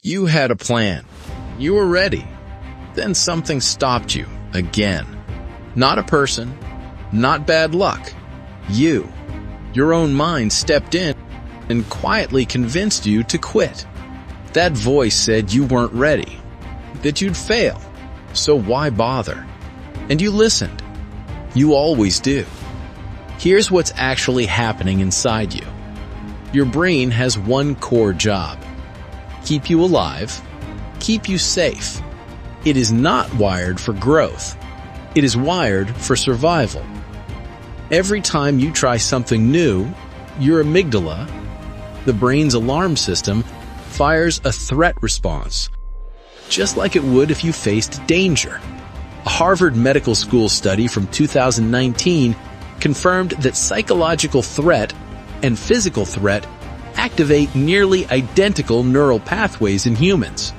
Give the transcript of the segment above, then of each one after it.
You had a plan. You were ready. Then something stopped you again. Not a person, not bad luck. You, your own mind stepped in and quietly convinced you to quit. That voice said you weren't ready, that you'd fail, so why bother? And you listened. You always do. Here's what's actually happening inside you. Your brain has one core job: keep you alive, keep you safe. It is not wired for growth. It is wired for survival. Every time you try something new, your amygdala, the brain's alarm system, fires a threat response, just like it would if you faced danger. A Harvard Medical School study from 2019 confirmed that psychological threat and physical threat activate nearly identical neural pathways in humans.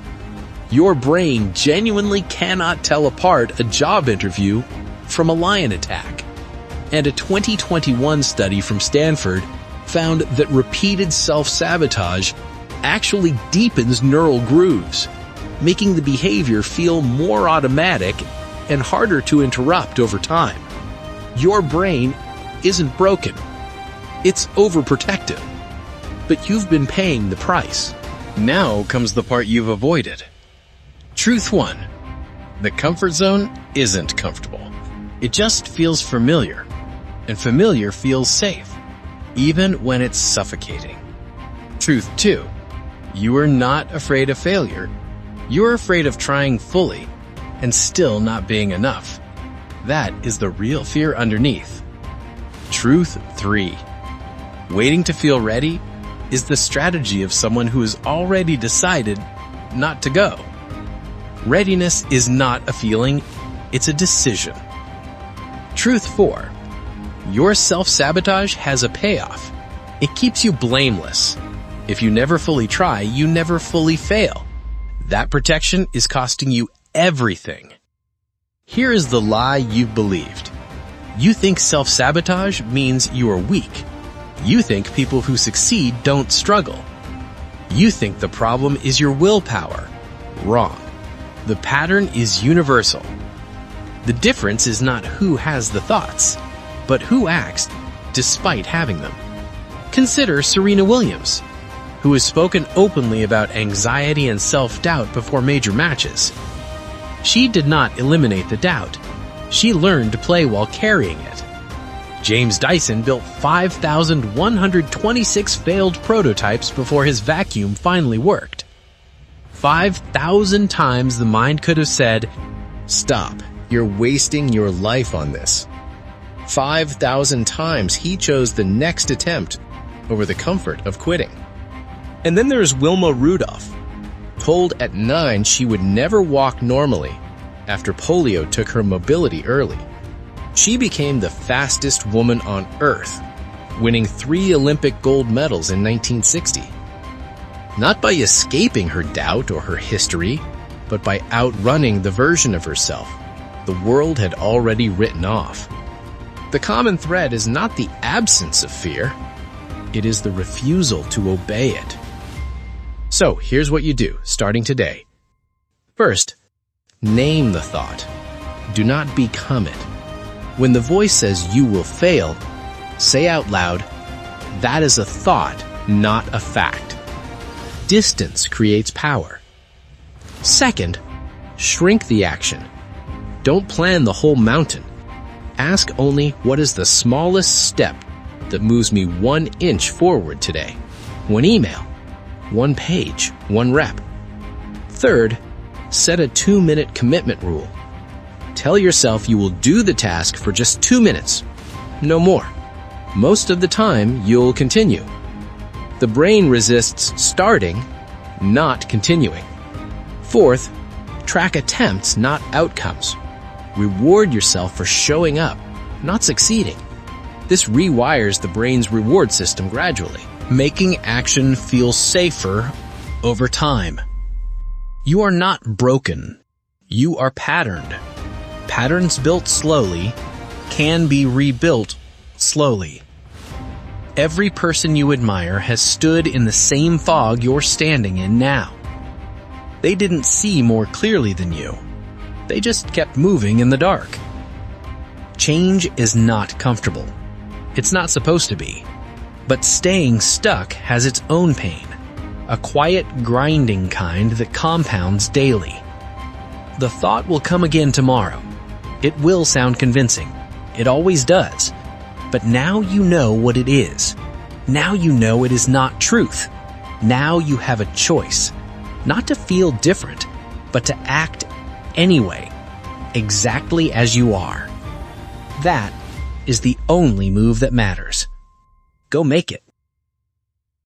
Your brain genuinely cannot tell apart a job interview from a lion attack. And a 2021 study from Stanford found that repeated self-sabotage actually deepens neural grooves, making the behavior feel more automatic and harder to interrupt over time. Your brain isn't broken. It's overprotective. But you've been paying the price. Now comes the part you've avoided. Truth 1. The comfort zone isn't comfortable. It just feels familiar. And familiar feels safe, even when it's suffocating. Truth 2. You are not afraid of failure. You're afraid of trying fully and still not being enough. That is the real fear underneath. Truth 3. Waiting to feel ready is the strategy of someone who has already decided not to go. Readiness is not a feeling, it's a decision. Truth 4. Your self-sabotage has a payoff. It keeps you blameless. If you never fully try, you never fully fail. That protection is costing you everything. Here is the lie you've believed. You think self-sabotage means you are weak. You think people who succeed don't struggle. You think the problem is your willpower. Wrong. The pattern is universal. The difference is not who has the thoughts, but who acts despite having them. Consider Serena Williams, who has spoken openly about anxiety and self-doubt before major matches. She did not eliminate the doubt. She learned to play while carrying it. James Dyson built 5,126 failed prototypes before his vacuum finally worked. 5,000 times the mind could have said, "Stop, you're wasting your life on this." 5,000 times he chose the next attempt over the comfort of quitting. And then there's Wilma Rudolph, told at 9 she would never walk normally after polio took her mobility early. She became the fastest woman on Earth, winning 3 Olympic gold medals in 1960. Not by escaping her doubt or her history, but by outrunning the version of herself the world had already written off. The common thread is not the absence of fear, it is the refusal to obey it. So here's what you do, starting today. First, name the thought. Do not become it. When the voice says you will fail, say out loud, "That is a thought, not a fact." Distance creates power. Second, shrink the action. Don't plan the whole mountain. Ask only, what is the smallest step that moves me 1 inch forward today? 1 email, 1 page, 1 rep. Third, set a 2-minute commitment rule. Tell yourself you will do the task for just 2 minutes, no more. Most of the time, you'll continue. The brain resists starting, not continuing. Fourth, track attempts, not outcomes. Reward yourself for showing up, not succeeding. This rewires the brain's reward system gradually, making action feel safer over time. You are not broken. You are patterned. Patterns built slowly can be rebuilt slowly. Every person you admire has stood in the same fog you're standing in now. They didn't see more clearly than you. They just kept moving in the dark. Change is not comfortable. It's not supposed to be. But staying stuck has its own pain, a quiet, grinding kind that compounds daily. The thought will come again tomorrow. It will sound convincing. It always does. But now you know what it is. Now you know it is not truth. Now you have a choice. Not to feel different, but to act anyway, exactly as you are. That is the only move that matters. Go make it.